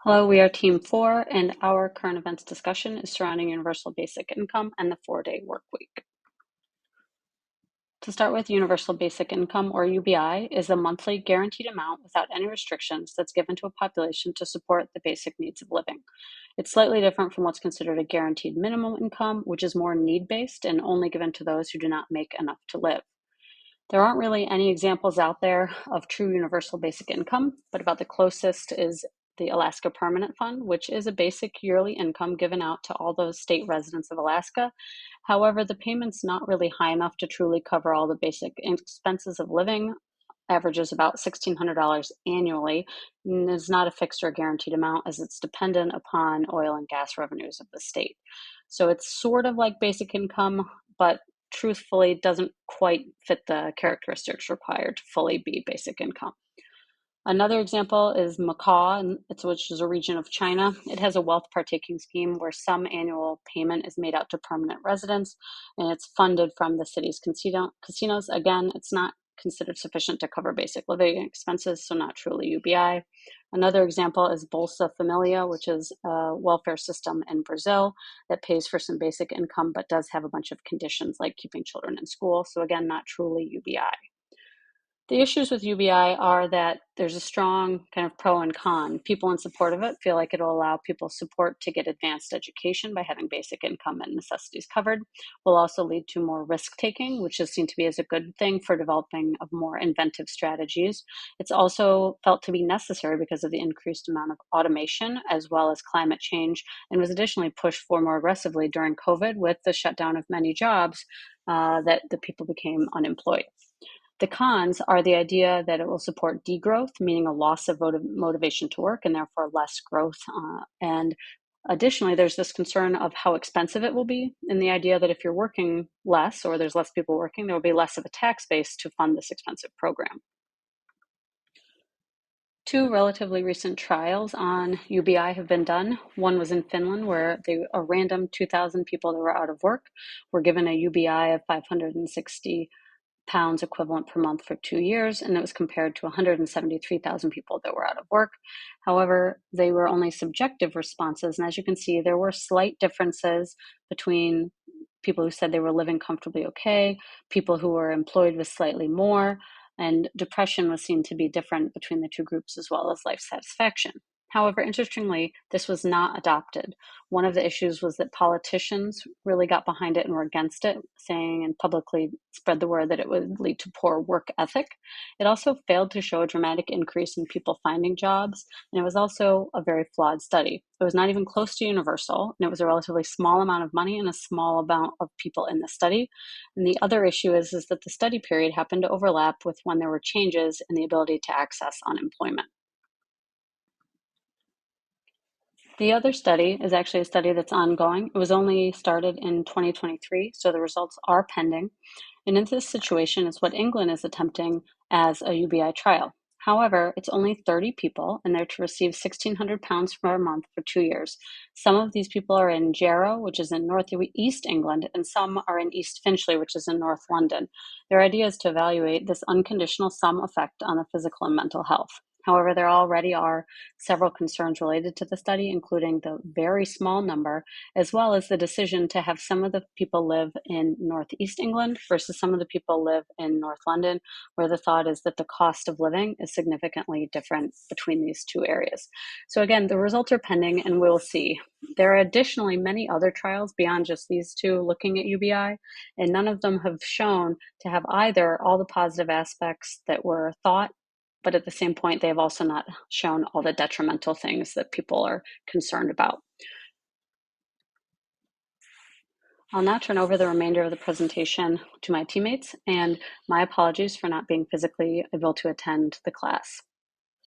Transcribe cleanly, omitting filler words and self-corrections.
Hello, we are Team 4, and our current events discussion is surrounding Universal Basic Income and the 4-day work week. To start with, Universal Basic Income, or UBI, is a monthly guaranteed amount without any restrictions that's given to a population to support the basic needs of living. It's slightly different from what's considered a guaranteed minimum income, which is more need-based and only given to those who do not make enough to live. There aren't really any examples out there of true universal basic income, but about the closest is the Alaska Permanent Fund, which is a basic yearly income given out to all those state residents of Alaska. However, the payment's not really high enough to truly cover all the basic expenses of living, averages about $1,600 annually, and is not a fixed or guaranteed amount as it's dependent upon oil and gas revenues of the state. So it's sort of like basic income, but truthfully doesn't quite fit the characteristics required to fully be basic income. Another example is Macau, which is a region of China. It has a wealth partaking scheme where some annual payment is made out to permanent residents, and it's funded from the city's casinos. Again, it's not considered sufficient to cover basic living expenses, so not truly UBI. Another example is Bolsa Familia, which is a welfare system in Brazil that pays for some basic income, but does have a bunch of conditions like keeping children in school. So again, not truly UBI. The issues with UBI are that there's a strong kind of pro and con. People in support of it feel like it'll allow people support to get advanced education by having basic income and necessities covered. Will also lead to more risk taking, which is seen to be as a good thing for developing of more inventive strategies. It's also felt to be necessary because of the increased amount of automation as well as climate change, and was additionally pushed for more aggressively during COVID with the shutdown of many jobs that the people became unemployed. The cons are the idea that it will support degrowth, meaning a loss of motivation to work and therefore less growth. And additionally, there's this concern of how expensive it will be, and the idea that if you're working less or there's less people working, there will be less of a tax base to fund this expensive program. Two relatively recent trials on UBI have been done. One was in Finland, where a random 2,000 people that were out of work were given a UBI of 560 pounds equivalent per month for 2 years, and it was compared to 173,000 people that were out of work. However, they were only subjective responses, and as you can see, there were slight differences between people who said they were living comfortably okay, people who were employed with slightly more, and depression was seen to be different between the two groups as well as life satisfaction. However, interestingly, this was not adopted. One of the issues was that politicians really got behind it and were against it, saying and publicly spread the word that it would lead to poor work ethic. It also failed to show a dramatic increase in people finding jobs, and it was also a very flawed study. It was not even close to universal, and it was a relatively small amount of money and a small amount of people in the study. And the other issue is that the study period happened to overlap with when there were changes in the ability to access unemployment. The other study is actually a study that's ongoing. It was only started in 2023, so the results are pending. And in this situation, it's what England is attempting as a UBI trial. However, it's only 30 people, and they're to receive £1,600 per month for 2 years. Some of these people are in Jarrow, which is in northeast England, and some are in East Finchley, which is in North London. Their idea is to evaluate this unconditional sum effect on the physical and mental health. However, there already are several concerns related to the study, including the very small number, as well as the decision to have some of the people live in Northeast England versus some of the people live in North London, where the thought is that the cost of living is significantly different between these two areas. So again, the results are pending and we'll see. There are additionally many other trials beyond just these two looking at UBI, and none of them have shown to have either all the positive aspects that were thought, but at the same point, they have also not shown all the detrimental things that people are concerned about. I'll now turn over the remainder of the presentation to my teammates, and my apologies for not being physically able to attend the class.